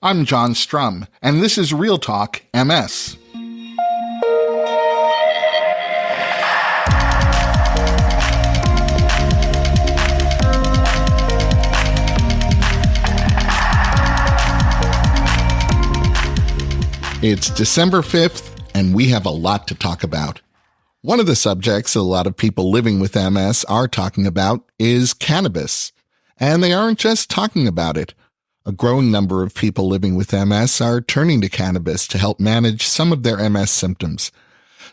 I'm John Strum, and this is Real Talk MS. It's December 5th, and we have a lot to talk about. One of the subjects a lot of people living with MS are talking about is cannabis. And they aren't just talking about it. A growing number of people living with MS are turning to cannabis to help manage some of their MS symptoms.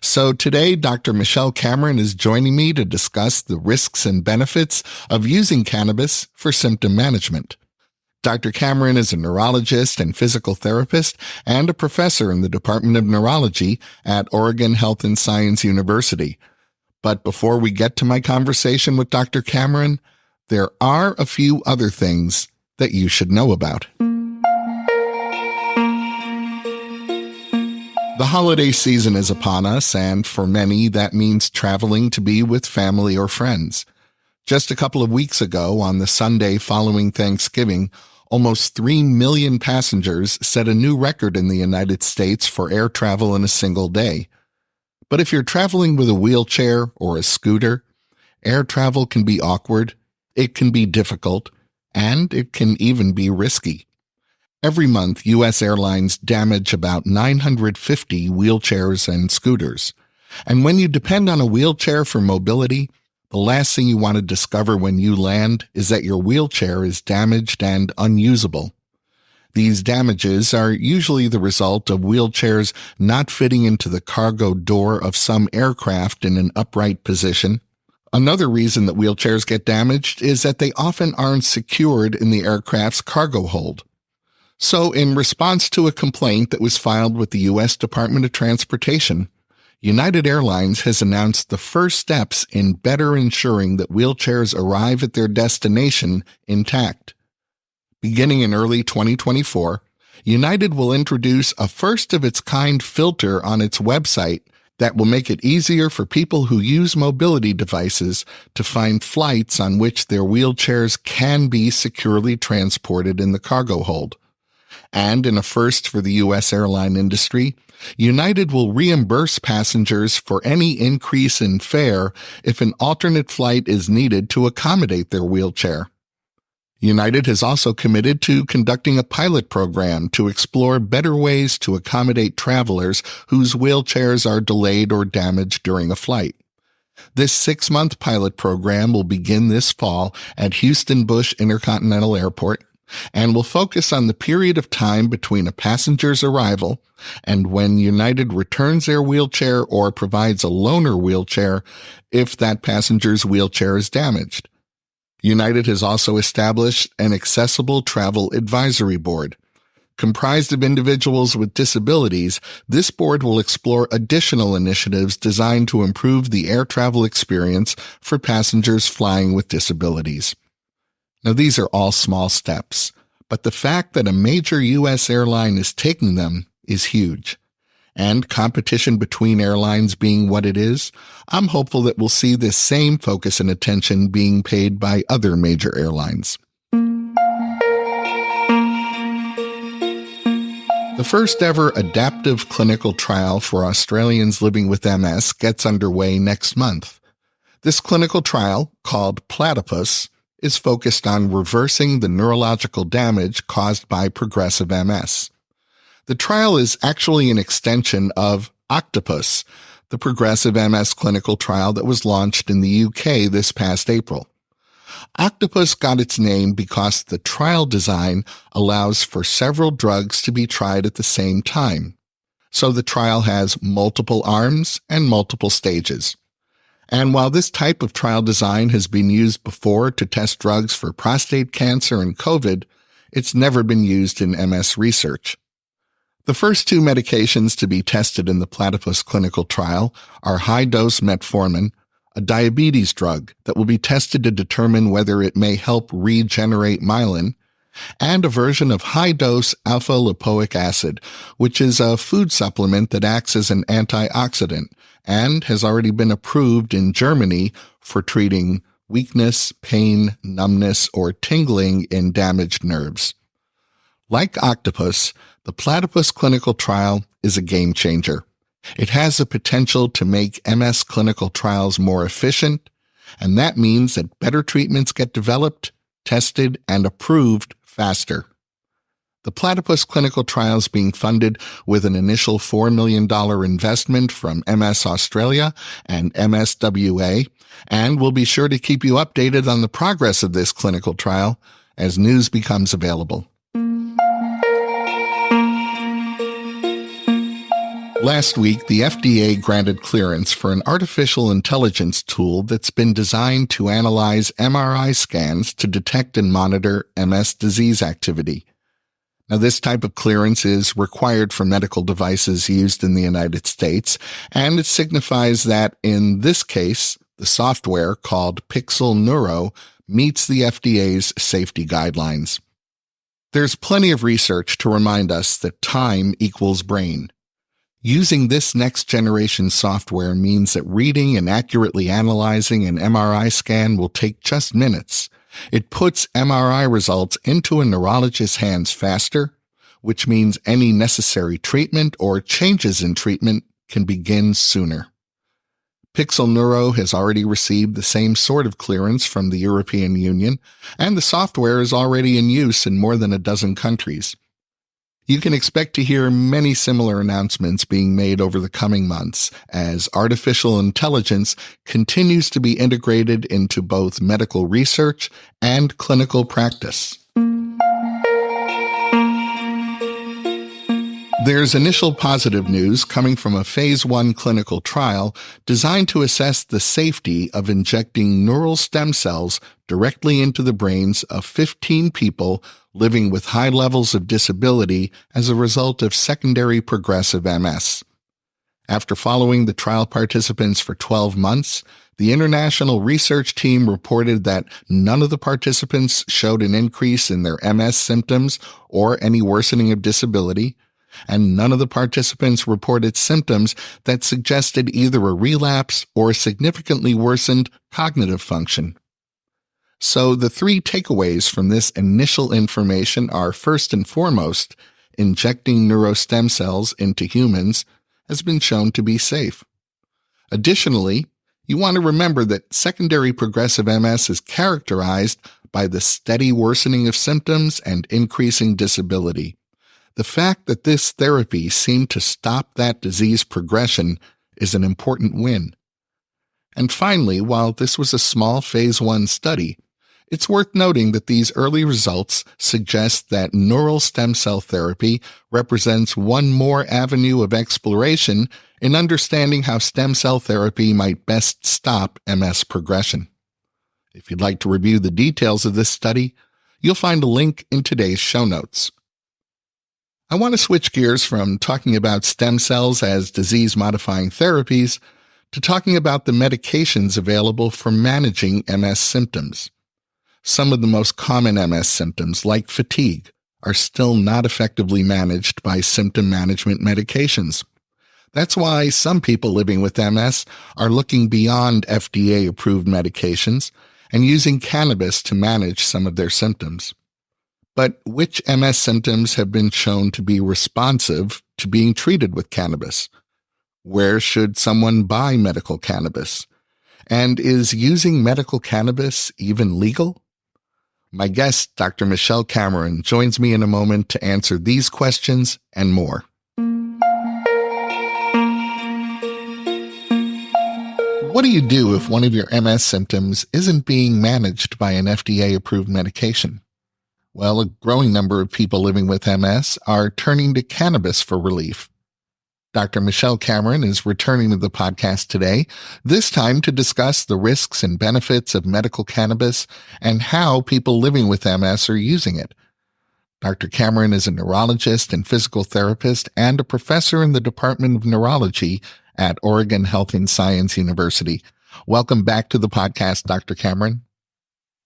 So today, Dr. Michelle Cameron is joining me to discuss the risks and benefits of using cannabis for symptom management. Dr. Cameron is a neurologist and physical therapist and a professor in the Department of Neurology at Oregon Health and Science University. But before we get to my conversation with Dr. Cameron, there are a few other things that you should know about. The holiday season is upon us, and for many, that means traveling to be with family or friends. Just a couple of weeks ago, on the Sunday following Thanksgiving, almost 3 million passengers set a new record in the United States for air travel in a single day. But if you're traveling with a wheelchair or a scooter, air travel can be awkward, it can be difficult, and it can even be risky. Every month, U.S. airlines damage about 950 wheelchairs and scooters. And when you depend on a wheelchair for mobility, the last thing you want to discover when you land is that your wheelchair is damaged and unusable. These damages are usually the result of wheelchairs not fitting into the cargo door of some aircraft in an upright position. Another reason that wheelchairs get damaged is that they often aren't secured in the aircraft's cargo hold. So, in response to a complaint that was filed with the U.S. Department of Transportation, United Airlines has announced the first steps in better ensuring that wheelchairs arrive at their destination intact. Beginning in early 2024, United will introduce a first-of-its-kind filter on its website that will make it easier for people who use mobility devices to find flights on which their wheelchairs can be securely transported in the cargo hold. And in a first for the U.S. airline industry, United will reimburse passengers for any increase in fare if an alternate flight is needed to accommodate their wheelchair. United has also committed to conducting a pilot program to explore better ways to accommodate travelers whose wheelchairs are delayed or damaged during a flight. This 6-month pilot program will begin this fall at Houston Bush Intercontinental Airport and will focus on the period of time between a passenger's arrival and when United returns their wheelchair or provides a loaner wheelchair if that passenger's wheelchair is damaged. United has also established an accessible travel advisory board. Comprised of individuals with disabilities, this board will explore additional initiatives designed to improve the air travel experience for passengers flying with disabilities. Now, these are all small steps, but the fact that a major U.S. airline is taking them is huge. And competition between airlines being what it is, I'm hopeful that we'll see this same focus and attention being paid by other major airlines. The first ever adaptive clinical trial for Australians living with MS gets underway next month. This clinical trial, called Platypus, is focused on reversing the neurological damage caused by progressive MS. The trial is actually an extension of Octopus, the progressive MS clinical trial that was launched in the UK this past April. Octopus got its name because the trial design allows for several drugs to be tried at the same time. So the trial has multiple arms and multiple stages. And while this type of trial design has been used before to test drugs for prostate cancer and COVID, it's never been used in MS research. The first 2 medications to be tested in the Platypus clinical trial are high-dose metformin, a diabetes drug that will be tested to determine whether it may help regenerate myelin, and a version of high-dose alpha-lipoic acid, which is a food supplement that acts as an antioxidant and has already been approved in Germany for treating weakness, pain, numbness, or tingling in damaged nerves. Like octopus, the platypus clinical trial is a game changer. It has the potential to make MS clinical trials more efficient, and that means that better treatments get developed, tested, and approved faster. The platypus clinical trial is being funded with an initial $4 million investment from MS Australia and MSWA, and we'll be sure to keep you updated on the progress of this clinical trial as news becomes available. Last week, the FDA granted clearance for an artificial intelligence tool that's been designed to analyze MRI scans to detect and monitor MS disease activity. Now, this type of clearance is required for medical devices used in the United States, and it signifies that, in this case, the software called Pixel Neuro meets the FDA's safety guidelines. There's plenty of research to remind us that time equals brain. Using this next-generation software means that reading and accurately analyzing an MRI scan will take just minutes. It puts MRI results into a neurologist's hands faster, which means any necessary treatment or changes in treatment can begin sooner. Pixel Neuro has already received the same sort of clearance from the European Union, and the software is already in use in more than a dozen countries. You can expect to hear many similar announcements being made over the coming months as artificial intelligence continues to be integrated into both medical research and clinical practice. There's initial positive news coming from a phase 1 clinical trial designed to assess the safety of injecting neural stem cells directly into the brains of 15 people living with high levels of disability as a result of secondary progressive MS. After following the trial participants for 12 months, the international research team reported that none of the participants showed an increase in their MS symptoms or any worsening of disability, and none of the participants reported symptoms that suggested either a relapse or significantly worsened cognitive function. So the 3 takeaways from this initial information are, first and foremost, injecting neurostem cells into humans has been shown to be safe. Additionally, you want to remember that secondary progressive MS is characterized by the steady worsening of symptoms and increasing disability. The fact that this therapy seemed to stop that disease progression is an important win. And finally, while this was a small phase 1 study, it's worth noting that these early results suggest that neural stem cell therapy represents one more avenue of exploration in understanding how stem cell therapy might best stop MS progression. If you'd like to review the details of this study, you'll find a link in today's show notes. I want to switch gears from talking about stem cells as disease-modifying therapies to talking about the medications available for managing MS symptoms. Some of the most common MS symptoms, like fatigue, are still not effectively managed by symptom management medications. That's why some people living with MS are looking beyond FDA-approved medications and using cannabis to manage some of their symptoms. But which MS symptoms have been shown to be responsive to being treated with cannabis? Where should someone buy medical cannabis? And is using medical cannabis even legal? My guest, Dr. Michelle Cameron, joins me in a moment to answer these questions and more. What do you do if one of your MS symptoms isn't being managed by an FDA-approved medication? Well, a growing number of people living with MS are turning to cannabis for relief. Dr. Michelle Cameron is returning to the podcast today, this time to discuss the risks and benefits of medical cannabis and how people living with MS are using it. Dr. Cameron is a neurologist and physical therapist and a professor in the Department of Neurology at Oregon Health and Science University. Welcome back to the podcast, Dr. Cameron.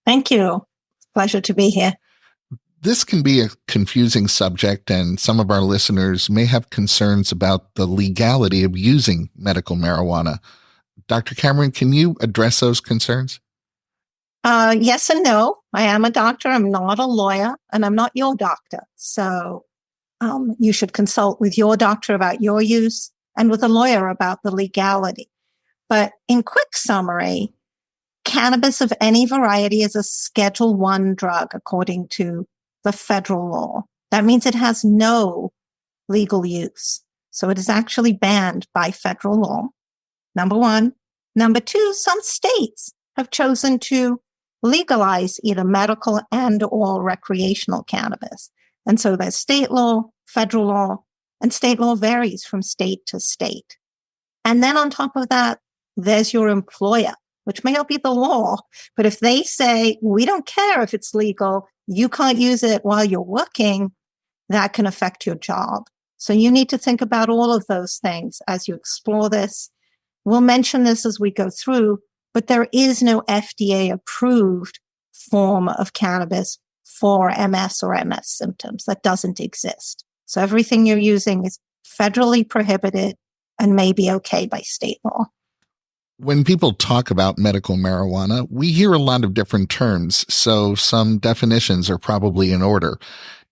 Thank you. Pleasure to be here. This can be a confusing subject, and some of our listeners may have concerns about the legality of using medical marijuana. Dr. Cameron, can you address those concerns? Yes and no. I am a doctor. I'm not a lawyer, and I'm not your doctor. So you should consult with your doctor about your use and with a lawyer about the legality. But in quick summary, cannabis of any variety is a Schedule 1 drug according to the federal law. That means it has no legal use. So it is actually banned by federal law. Number one. Number two, some states have chosen to legalize either medical and or recreational cannabis. And so there's state law, federal law, and state law varies from state to state. And then on top of that, there's your employer, which may not be the law, but if they say, we don't care if it's legal, you can't use it while you're working, that can affect your job. So you need to think about all of those things as you explore this. We'll mention this as we go through, but there is no FDA approved form of cannabis for MS or MS symptoms. That doesn't exist. So everything you're using is federally prohibited and may be okay by state law. When people talk about medical marijuana, we hear a lot of different terms, so some definitions are probably in order.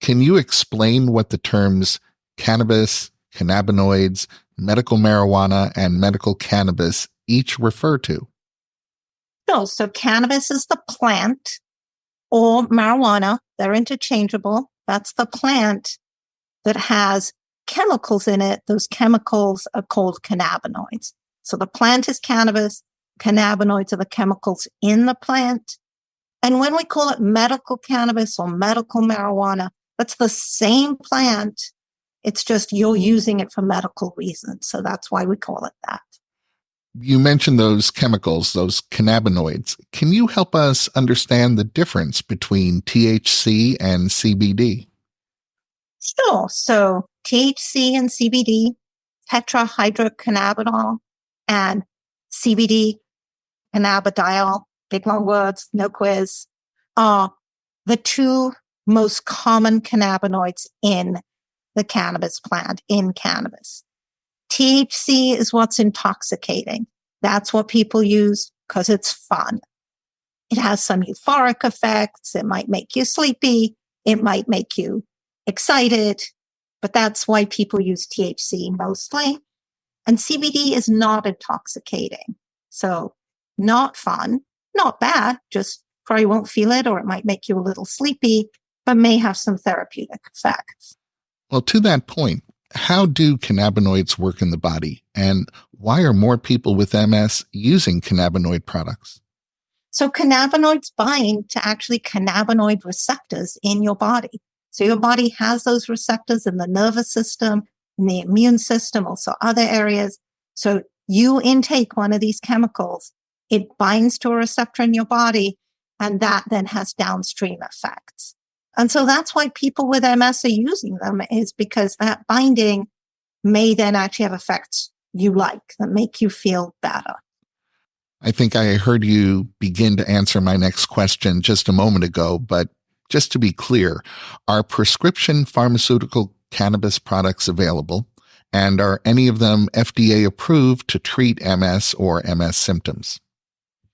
Can you explain what the terms cannabis, cannabinoids, medical marijuana, and medical cannabis each refer to? No, so cannabis is the plant, or marijuana. They're interchangeable. That's the plant that has chemicals in it. Those chemicals are called cannabinoids. So the plant is cannabis. Cannabinoids are the chemicals in the plant. And when we call it medical cannabis or medical marijuana, that's the same plant. It's just you're using it for medical reasons. So that's why we call it that. You mentioned those chemicals, those cannabinoids. Can you help us understand the difference between THC and CBD? Sure. So THC and CBD, tetrahydrocannabinol, and CBD, cannabidiol, big long words, no quiz, are the two most common cannabinoids in the cannabis plant, in cannabis. THC is what's intoxicating. That's what people use because it's fun. It has some euphoric effects. It might make you sleepy. It might make you excited, but that's why people use THC mostly. And CBD is not intoxicating. So not fun, not bad, just probably won't feel it, or it might make you a little sleepy, but may have some therapeutic effects. Well, to that point, how do cannabinoids work in the body, and why are more people with MS using cannabinoid products? So cannabinoids bind to actually cannabinoid receptors in your body. So your body has those receptors in the nervous system, in the immune system, also other areas. So you intake one of these chemicals, it binds to a receptor in your body, and that then has downstream effects. And so that's why people with MS are using them, is because that binding may then actually have effects you like that make you feel better. I think I heard you begin to answer my next question just a moment ago, but just to be clear, are prescription pharmaceutical cannabis products available? And are any of them FDA approved to treat MS or MS symptoms?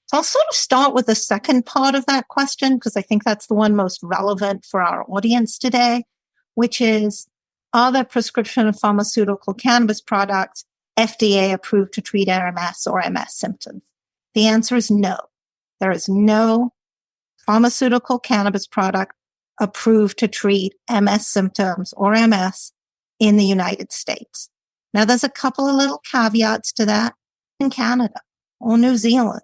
So I'll sort of start with the second part of that question, because I think that's the one most relevant for our audience today, which is, are there prescription pharmaceutical cannabis products FDA approved to treat MS or MS symptoms? The answer is no. There is no pharmaceutical cannabis product approved to treat MS symptoms or MS in the United States. Now, there's a couple of little caveats to that. In Canada or New Zealand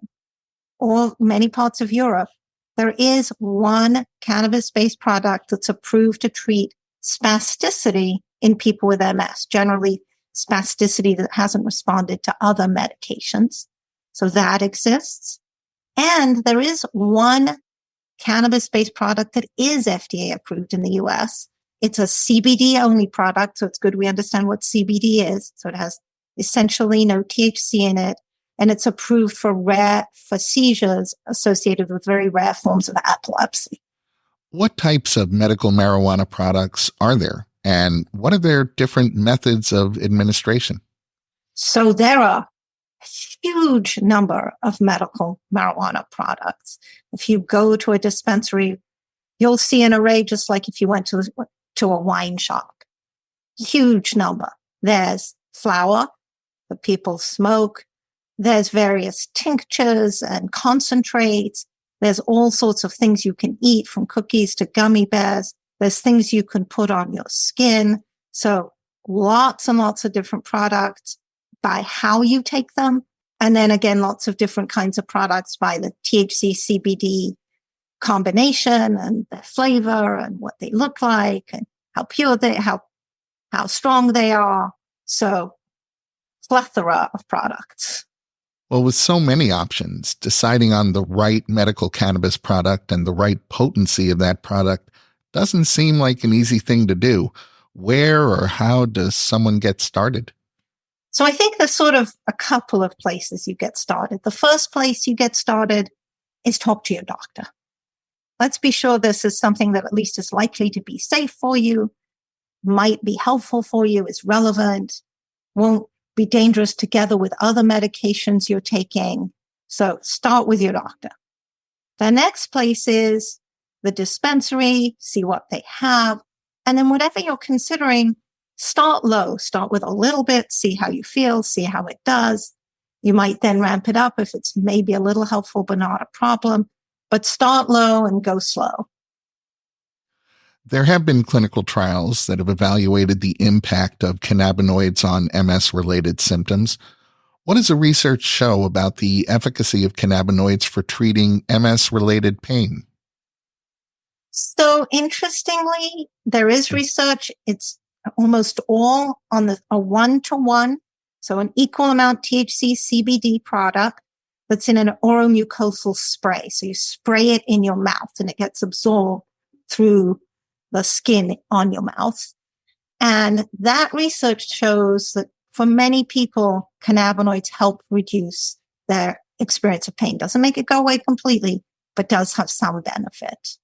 or many parts of Europe, there is one cannabis-based product that's approved to treat spasticity in people with MS, generally spasticity that hasn't responded to other medications. So that exists. And there is one cannabis-based product that is FDA approved in the US. It's a CBD only product. So it's good we understand what CBD is. So it has essentially no THC in it. And it's approved for seizures associated with very rare forms of epilepsy. What types of medical marijuana products are there? And what are their different methods of administration? So there are huge number of medical marijuana products. If you go to a dispensary, you'll see an array just like if you went to a wine shop. Huge number. There's flour that people smoke. There's various tinctures and concentrates. There's all sorts of things you can eat, from cookies to gummy bears. There's things you can put on your skin. So lots and lots of different products by how you take them. And then again, lots of different kinds of products by the THC CBD combination and their flavor and what they look like and how pure how strong they are. So plethora of products. Well, with so many options, deciding on the right medical cannabis product and the right potency of that product doesn't seem like an easy thing to do. Where or how does someone get started? So I think there's sort of a couple of places you get started. The first place you get started is talk to your doctor. Let's be sure this is something that at least is likely to be safe for you, might be helpful for you, is relevant, won't be dangerous together with other medications you're taking. So start with your doctor. The next place is the dispensary, see what they have. And then whatever you're considering, start low, start with a little bit, see how you feel, see how it does. You might then ramp it up if it's maybe a little helpful, but not a problem. But start low and go slow. There have been clinical trials that have evaluated the impact of cannabinoids on MS-related symptoms. What does the research show about the efficacy of cannabinoids for treating MS-related pain? So interestingly, there is research. It's almost all on a 1-to-1, so an equal amount THC CBD product that's in an oromucosal spray. So you spray it in your mouth and it gets absorbed through the skin on your mouth. And that research shows that for many people, cannabinoids help reduce their experience of pain. Doesn't make it go away completely, but does have some benefit.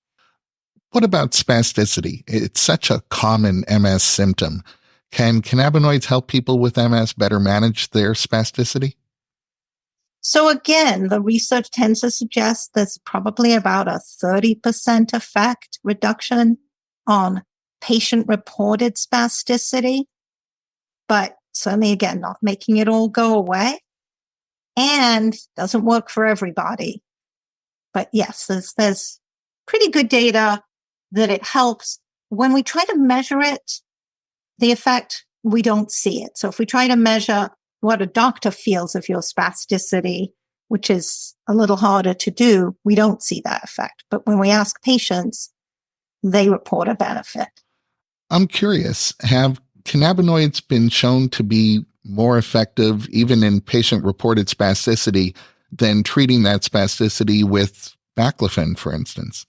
What about spasticity? It's such a common MS symptom. Can cannabinoids help people with MS better manage their spasticity? So again, the research tends to suggest there's probably about a 30% effect reduction on patient-reported spasticity, but certainly, again, not making it all go away, and doesn't work for everybody. But yes, there's pretty good data that it helps. When we try to measure it, the effect, we don't see it. So if we try to measure what a doctor feels of your spasticity, which is a little harder to do, we don't see that effect. But when we ask patients, they report a benefit. I'm curious, have cannabinoids been shown to be more effective, even in patient-reported spasticity, than treating that spasticity with baclofen, for instance?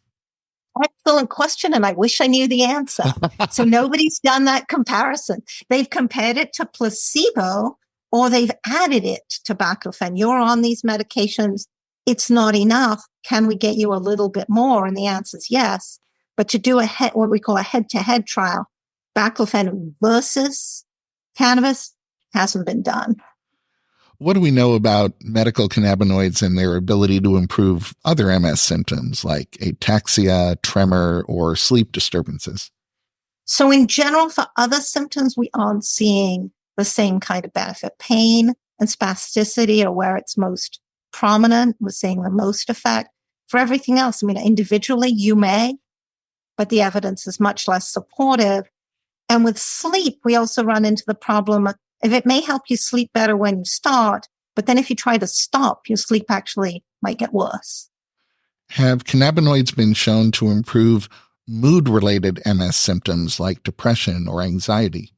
Excellent question, and I wish I knew the answer. So nobody's done that comparison. They've compared it to placebo, or they've added it to baclofen. You're on these medications. It's not enough. Can we get you a little bit more? And the answer is yes. But to do what we call a head-to-head trial, baclofen versus cannabis hasn't been done. What do we know about medical cannabinoids and their ability to improve other MS symptoms like ataxia, tremor, or sleep disturbances? So in general, for other symptoms, we aren't seeing the same kind of benefit. Pain and spasticity are where it's most prominent. We're seeing the most effect. For everything else, I mean, individually, you may, but the evidence is much less supportive. And with sleep, we also run into the problem of, if it may help you sleep better when you start, but then if you try to stop, your sleep actually might get worse. Have cannabinoids been shown to improve mood-related MS symptoms like depression or anxiety?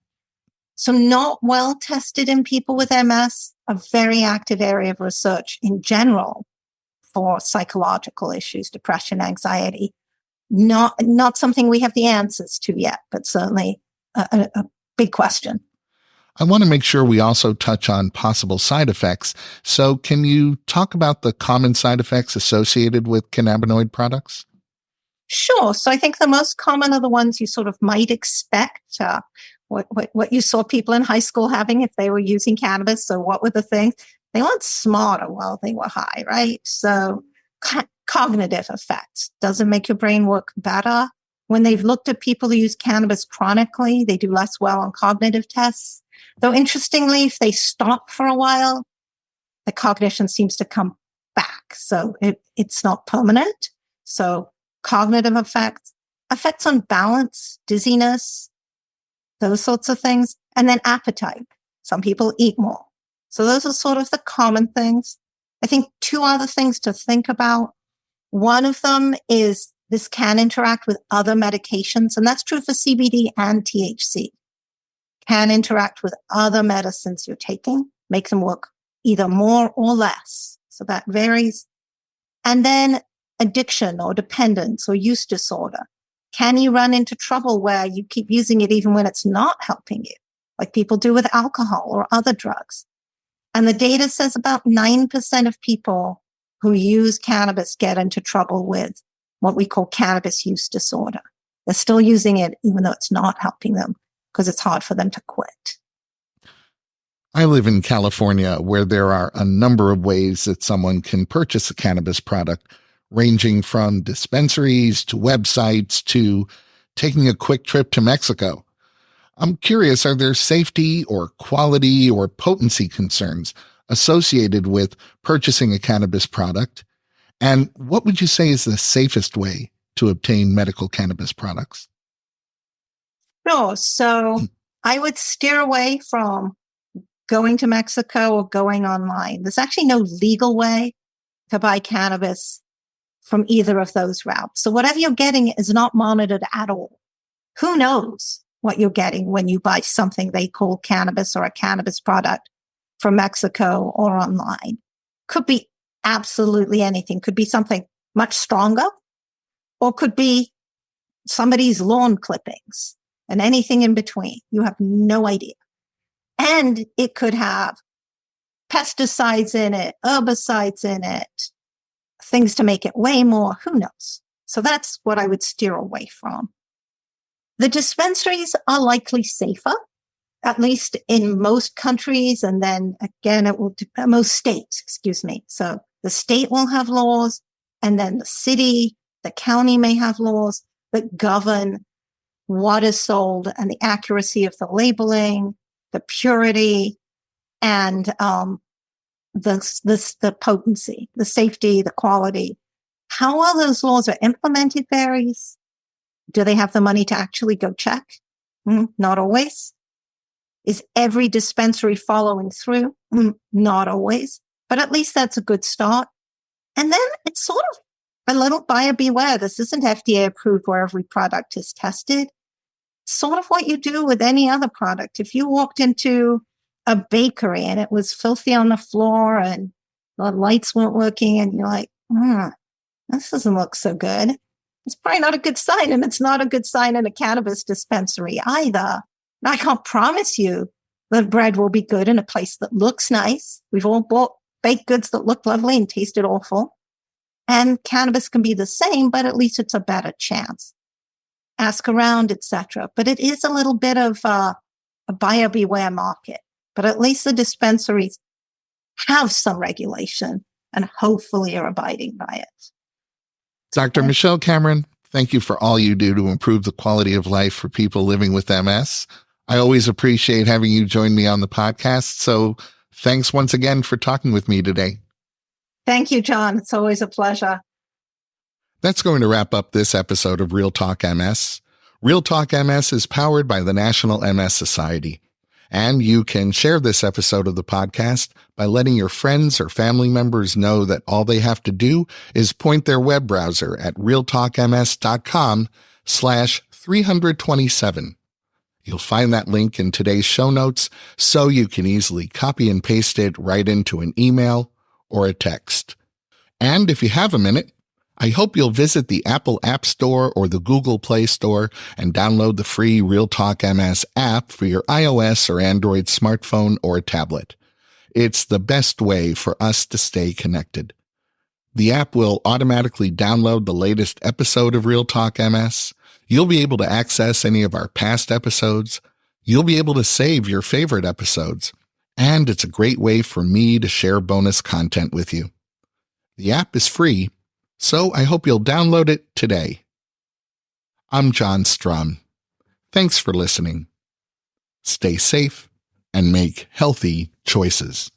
So not well tested in people with MS, a very active area of research in general for psychological issues, depression, anxiety. Not something we have the answers to yet, but certainly a big question. I want to make sure we also touch on possible side effects. So can you talk about the common side effects associated with cannabinoid products? Sure. So I think the most common are the ones you sort of might expect, what you saw people in high school having if they were using cannabis. So what were the things? They weren't smarter while they were high, right? So cognitive effects. Does it make your brain work better? When they've looked at people who use cannabis chronically, they do less well on cognitive tests. Though interestingly, if they stop for a while, the cognition seems to come back. So it's not permanent. So cognitive effects on balance, dizziness, those sorts of things. And then appetite. Some people eat more. So those are sort of the common things. I think two other things to think about. One of them is this can interact with other medications, and that's true for CBD and THC. Can interact with other medicines you're taking, make them work either more or less. So that varies. And then addiction or dependence or use disorder. Can you run into trouble where you keep using it even when it's not helping you, like people do with alcohol or other drugs? And the data says about 9% of people who use cannabis get into trouble with what we call cannabis use disorder. They're still using it even though it's not helping them because it's hard for them to quit. I live in California, where there are a number of ways that someone can purchase a cannabis product, ranging from dispensaries to websites to taking a quick trip to Mexico. I'm curious, are there safety or quality or potency concerns associated with purchasing a cannabis product? And what would you say is the safest way to obtain medical cannabis products? Sure. So I would steer away from going to Mexico or going online. There's actually no legal way to buy cannabis from either of those routes. So whatever you're getting is not monitored at all. Who knows what you're getting when you buy something they call cannabis or a cannabis product from Mexico or online? Could be absolutely anything. Could be something much stronger, or could be somebody's lawn clippings and anything in between. You have no idea. And it could have pesticides in it, herbicides in it, things to make it weigh more. Who knows? So that's what I would steer away from. The dispensaries are likely safer, at least in most countries. And then again, it will depend, most states, excuse me. So the state will have laws, and then the city, the county may have laws that govern what is sold and the accuracy of the labeling, the purity, and the potency, the safety, the quality. How well those laws are implemented varies. Do they have the money to actually go check? Not always. Is every dispensary following through? Not always. But at least that's a good start. And then it's sort of a little buyer beware. This isn't FDA approved where every product is tested. Sort of what you do with any other product. If you walked into a bakery and it was filthy on the floor and the lights weren't working and you're like, this doesn't look so good. It's probably not a good sign. And it's not a good sign in a cannabis dispensary either. Now, I can't promise you the bread will be good in a place that looks nice. We've all bought baked goods that look lovely and tasted awful. And cannabis can be the same, but at least it's a better chance. Ask around, etc. But it is a little bit of a buyer beware market. But at least the dispensaries have some regulation and hopefully are abiding by it. Dr. Michelle Cameron, thank you for all you do to improve the quality of life for people living with MS. I always appreciate having you join me on the podcast. So thanks once again for talking with me today. Thank you, John. It's always a pleasure. That's going to wrap up this episode of Real Talk MS. Real Talk MS is powered by the National MS Society. And you can share this episode of the podcast by letting your friends or family members know that all they have to do is point their web browser at realtalkms.com/327. You'll find that link in today's show notes, so you can easily copy and paste it right into an email or a text. And if you have a minute, I hope you'll visit the Apple App Store or the Google Play Store and download the free Real Talk MS app for your iOS or Android smartphone or tablet. It's the best way for us to stay connected. The app will automatically download the latest episode of Real Talk MS. You'll be able to access any of our past episodes. You'll be able to save your favorite episodes. and it's a great way for me to share bonus content with you. The app is free, so I hope you'll download it today. I'm John Strum. Thanks for listening. Stay safe and make healthy choices.